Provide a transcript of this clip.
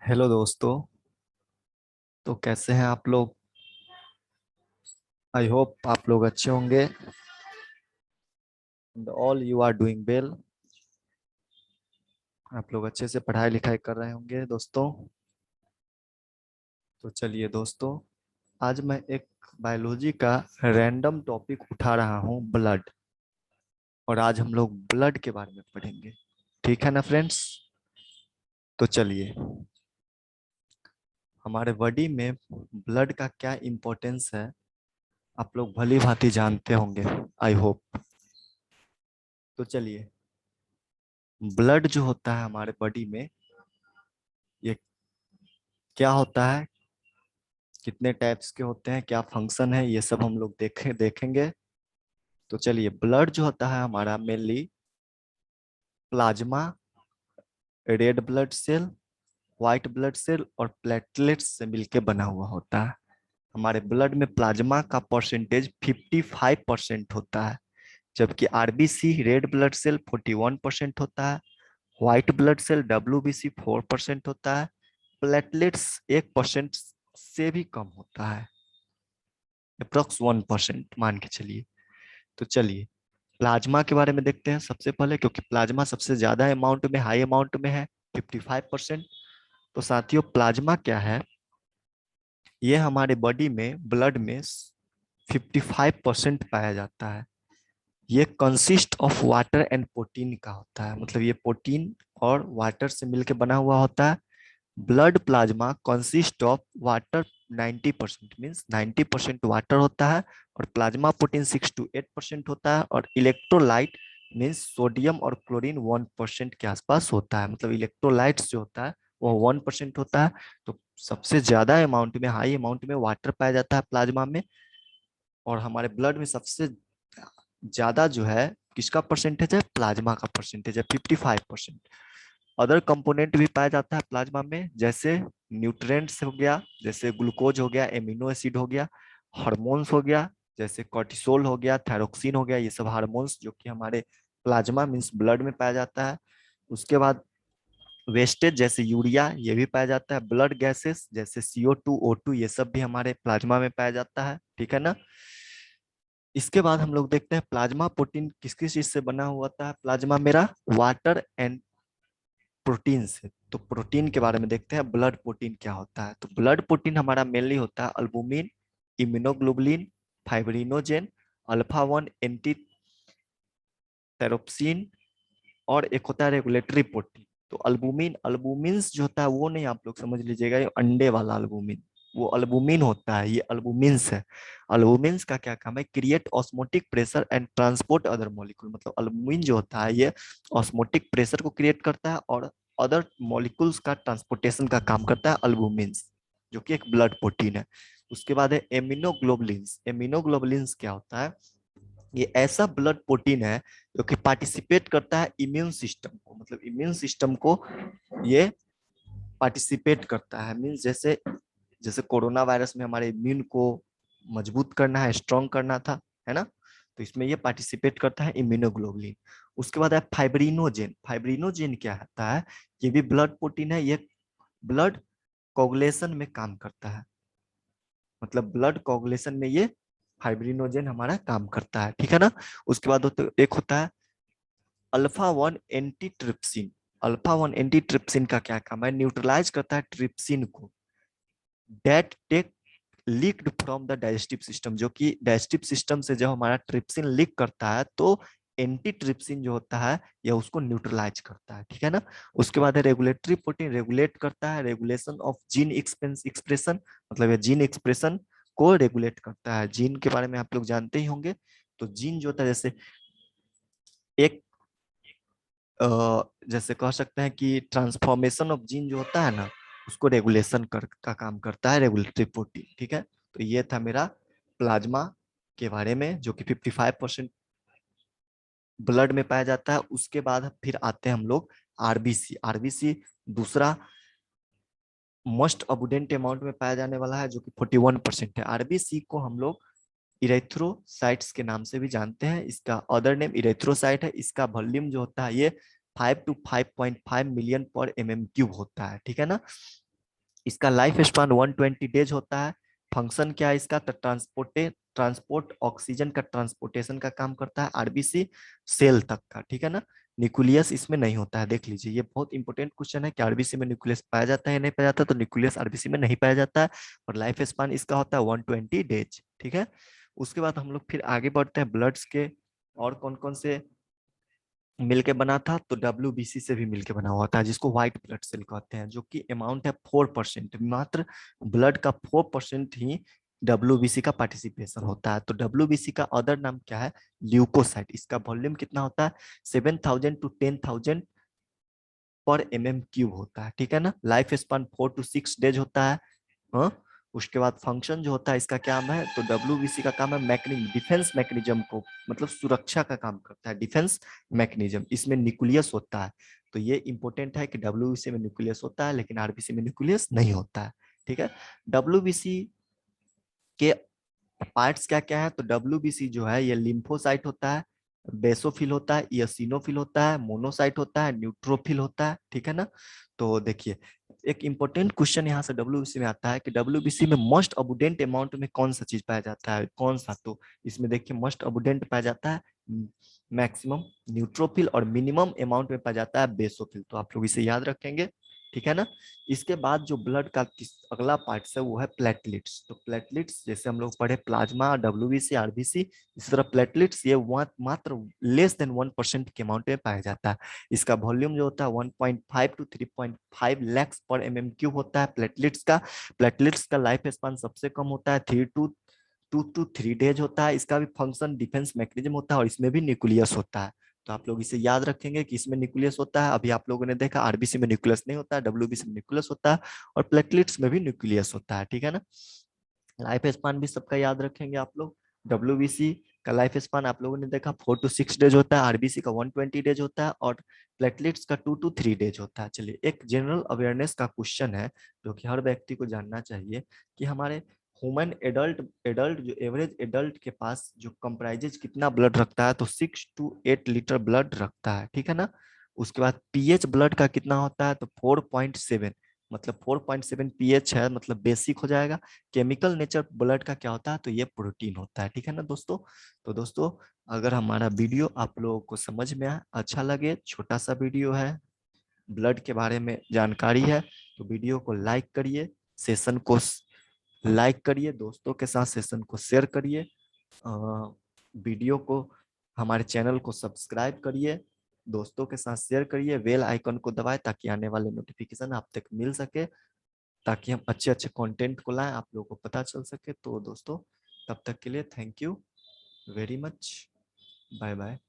Hello दोस्तों। तो कैसे हैं आप लोग? आई होप आप लोग अच्छे होंगे and all you are doing well. आप लोग अच्छे से पढ़ाई लिखाई कर रहे होंगे दोस्तों। तो चलिए दोस्तों, आज मैं एक बायोलॉजी का रैंडम टॉपिक उठा रहा हूँ, ब्लड। और आज हम लोग ब्लड के बारे में पढ़ेंगे। ठीक है ना फ्रेंड्स? तो चलिए, हमारे बॉडी में ब्लड का क्या इम्पोर्टेंस है आप लोग भली भांति जानते होंगे, आई होप। तो चलिए, ब्लड जो होता है हमारे बॉडी में, ये क्या होता है, कितने टाइप्स के होते हैं, क्या फंक्शन है, ये सब हम लोग देखेंगे। तो चलिए, ब्लड जो होता है हमारा mainly plasma, red blood cell, white blood cell और प्लेटलेट्स से मिलके बना हुआ होता है। हमारे ब्लड में प्लाज्मा का परसेंटेज 55% होता है, जबकि आरबीसी रेड ब्लड सेल 41% होता है, व्हाइट ब्लड सेल डब्ल्यूबीसी 4% होता है, प्लेटलेट्स 1% से भी कम होता है, अप्रोक्स 1% मान के चलिए। तो चलिए, प्लाज्मा के बारे में देखते हैं सबसे पहले, क्योंकि प्लाज्मा सबसे ज्यादा अमाउंट में, हाई अमाउंट में है, 55%। तो साथियों, प्लाज्मा क्या है? ये हमारे बॉडी में, ब्लड में 55% पाया जाता है। ये consist of water and protein का होता है, मतलब ये प्रोटीन और वाटर से मिलकर बना हुआ होता है। Blood plasma consist of water 90%, means 90% water होता है, और प्लाज्मा प्रोटीन 6 to 8% होता है, और इलेक्ट्रोलाइट मीन्स सोडियम और क्लोरीन 1% के आसपास होता है, मतलब इलेक्ट्रोलाइट्स जो होता है वो 1% होता है। तो सबसे ज्यादा अमाउंट में, हाई अमाउंट में वाटर पाया जाता है प्लाज्मा में। और हमारे ब्लड में सबसे ज्यादा जो है किसका परसेंटेज है? प्लाज्मा का परसेंटेज है, 55%। अदर कंपोनेंट भी पाया जाता है प्लाज्मा में, जैसे न्यूट्रिएंट्स हो गया, जैसे ग्लूकोज हो गया, एमिनो एसिड हो गया, हार्मोन्स हो गया, जैसे कॉर्टिसोल हो गया, थायरोक्सिन हो गया, ये सब हार्मोन्स जो कि हमारे प्लाज्मा मीन्स ब्लड में पाया जाता है। उसके बाद वेस्टेज जैसे यूरिया, ये भी पाया जाता है। ब्लड गैसेस जैसे CO2 O2, ये सब भी हमारे प्लाज्मा में पाया जाता है। ठीक है ना? इसके बाद हम लोग देखते हैं प्लाज्मा प्रोटीन किस किस चीज से बना हुआ था। प्लाज्मा मेरा वाटर एंड प्रोटीन से। तो प्रोटीन के बारे में देखते हैं, ब्लड प्रोटीन क्या होता है। तो ब्लड प्रोटीन हमारा मेनली होता है albumin, immunoglobulin, fibrinogen, alpha 1 antitrypsin, और एक होता है रेगुलेटरी प्रोटीन। तो अल्बुमिन, अल्बुमिन्स जो होता है वो नहीं, आप लोग समझ लीजिएगा, ये अंडे वाला अल्बुमिन, वो अल्बुमिन होता है, ये अल्बुमिन्स है। अल्बुमिन्स का क्या काम है? Create osmotic pressure and transport other molecule, मतलब अल्बुमिन जो होता है ये ऑस्मोटिक प्रेशर को क्रिएट करता है और अदर मॉलिक्यूल्स का ट्रांसपोर्टेशन का काम करता है अल्बुमिन्स, जो कि एक ब्लड प्रोटीन है। उसके बाद है एमिनोग्लोबुलिन्स। एमिनोग्लोबुलिन्स क्या होता है? ये ऐसा ब्लड प्रोटीन है जो कि पार्टिसिपेट करता है इम्यून सिस्टम को, मतलब इम्यून सिस्टम को ये पार्टिसिपेट करता है। मीन्स जैसे जैसे कोरोना वायरस में हमारे इम्यून को मजबूत करना है, स्ट्रॉन्ग करना था, है ना? तो इसमें ये पार्टिसिपेट करता है इम्यूनोग्लोबुलिन। उसके बाद है फाइब्रिनोजेन। फाइब्रिनोजेन क्या होता है? ये भी ब्लड प्रोटीन है, ये ब्लड कोगुलेशन में काम करता है, मतलब ब्लड कोगुलेशन में ये फाइब्रिनोजेन हमारा काम करता है। ठीक है ना? उसके बाद एक होता है alpha 1 anti trypsin. Alpha 1 anti trypsin का क्या काम है? न्यूट्रलाइज करता है ट्रिप्सिन को, that take leaked from the digestive system, जो कि डाइजेस्टिव सिस्टम से जब हमारा ट्रिप्सिन लीक करता है तो एंटी ट्रिप्सिन जो होता है यह उसको न्यूट्रलाइज करता है। ठीक है ना? उसके बाद है रेगुलेटरी प्रोटीन। रेगुलेट करता है रेगुलेशन ऑफ जीन एक्सप्रेशन, मतलब ये जीन एक्सप्रेशन को रेगुलेट करता है। जीन के बारे में आप लोग जानते ही होंगे। तो जीन जो होता है, जैसे एक जैसे कह सकते हैं कि ट्रांसफॉर्मेशन ऑफ जीन जो होता है ना, उसको रेगुलेशन का काम करता है रेगुलेटरी प्रोटीन। ठीक है? तो ये था मेरा प्लाज्मा के बारे में, जो कि 55% ब्लड में पाया जाता है। उसके बाद फिर आते हैं हम लोग आरबीसी। आरबीसी दूसरा मोस्ट अबुडेंट अमाउंट में पाया जाने वाला है, जो कि 41% है। आरबीसी को हम लोग इरेथ्रोसाइट्स के नाम से भी जानते हैं, इसका अदर नेम इरेथ्रोसाइट है। इसका वॉल्यूम जो होता है ये 5 to 5.5 मिलियन पर MM³ होता है, ठीक है ना। इसका लाइफ स्पान 120 डेज होता है। फंक्शन क्या है इसका, तो ट्रांसपोर्ट ऑक्सीजन का ट्रांसपोर्टेशन का काम करता है आरबीसी सेल तक का, ठीक है ना। न्यूक्लियस इसमें नहीं होता है, देख लीजिए, ये बहुत इंपॉर्टेंट क्वेश्चन है कि आरबीसी में न्यूक्लियस पाया जाता है नहीं पाया जाता, तो न्यूक्लियस आरबीसी में नहीं पाया जाता है। और लाइफ स्पान इसका होता है 120 डेज, ठीक है। उसके बाद हम लोग फिर आगे बढ़ते हैं ब्लड्स के, और कौन कौन से मिलके बना था, तो WBC से भी मिलके बना हुआ था, जिसको व्हाइट ब्लड सेल कहते हैं, जो कि अमाउंट है 4%, मात्र ब्लड का 4% ही WBC का पार्टिसिपेशन होता है। तो WBC का अदर नाम क्या है, ल्यूकोसाइट। इसका वॉल्यूम कितना होता है, 7,000 to 10,000 पर MM³ होता है, ठीक है ना। लाइफ स्पान 4 to 6 डेज होता है। हाँ, उसके बाद फंक्शन जो होता है इसका क्या है, तो WBC का काम है डिफेंस मैकेनिज्म को, मतलब सुरक्षा का काम करता है, डिफेंस मैकेनिज्म। इसमें न्यूक्लियस होता है, तो ये इंपॉर्टेंट है कि WBC में न्यूक्लियस होता है, लेकिन आरबीसी में न्यूक्लियस नहीं होता है, ठीक है। WBC के पार्ट्स क्या क्या है, तो WBC जो है ये लिम्फोसाइट होता है, बेसोफिल होता है, इयोसिनोफिल होता है, मोनोसाइट होता है, न्यूट्रोफिल होता है, ठीक है ना। तो देखिए, एक इंपॉर्टेंट क्वेश्चन यहाँ से WBC में आता है कि WBC में मोस्ट अबुडेंट अमाउंट में कौन सा चीज पाया जाता है, कौन सा, तो इसमें देखिए मोस्ट अबुडेंट पाया जाता है मैक्सिमम न्यूट्रोफिल, और मिनिमम अमाउंट में पाया जाता है बेसोफिल। तो आप लोग इसे याद रखेंगे, ठीक है ना। इसके बाद जो ब्लड का अगला पार्ट है वो है प्लेटलेट्स। तो प्लेटलेट्स जैसे हम लोग पढ़े प्लाज्मा, WBC, आरबीसी, इस तरह प्लेटलेट्स ये मात्र लेस देन 1% के अमाउंट में पाया जाता है। इसका वॉल्यूम जो होता है 1.5 to 3.5 लैक्स पर MM³ होता है प्लेटलेट्स का। प्लेटलेट्स का लाइफ स्पान सबसे कम होता है 2 to 3 डेज होता है। इसका भी फंक्शन डिफेंस मैकेनिज्म होता है, और इसमें भी न्यूक्लियस होता है। तो आप लोग इसे याद रखेंगे कि इसमें न्यूक्लियस होता है। अभी आप लोगों ने देखा आरबीसी में न्यूक्लियस नहीं होता है, WBC में न्यूक्लियस होता है, और प्लेटलेट्स में भी न्यूक्लियस होता है, ठीक है ना। लाइफ स्पान भी सबका याद रखेंगे आप लोग। WBC का लाइफ स्पान आप लोगों ने देखा 4 to 6 डेज होता है, आरबीसी का 120 डेज होता है, और प्लेटलेट्स का 2 to 3 डेज होता है। चलिए, एक जनरल अवेयरनेस का क्वेश्चन है जो कि हर व्यक्ति को जानना चाहिए कि हमारे ह्यूमन एडल्ट एडल्ट जो एवरेज एडल्ट के पास जो कंप्राइजेज कितना ब्लड रखता है, तो 6 to 8 लीटर ब्लड रखता है, ठीक है ना। उसके बाद पीएच ब्लड का कितना होता है, तो 4.7, मतलब 4.7 पीएच है, मतलब बेसिक हो जाएगा। केमिकल नेचर ब्लड का क्या होता है, तो ये प्रोटीन होता है, ठीक है ना दोस्तों। तो दोस्तों, अगर हमारा वीडियो आप लोगों को समझ में अच्छा लगे, छोटा सा वीडियो है, ब्लड के बारे में जानकारी है, तो वीडियो को लाइक करिए, सेशन को लाइक करिए, दोस्तों के साथ सेशन को शेयर करिए, वीडियो को, हमारे चैनल को सब्सक्राइब करिए, दोस्तों के साथ शेयर करिए, बेल आइकन को दबाएं ताकि आने वाले नोटिफिकेशन आप तक मिल सके, ताकि हम अच्छे अच्छे कंटेंट को लाएं, आप लोगों को पता चल सके। तो दोस्तों, तब तक के लिए thank you very much, bye bye.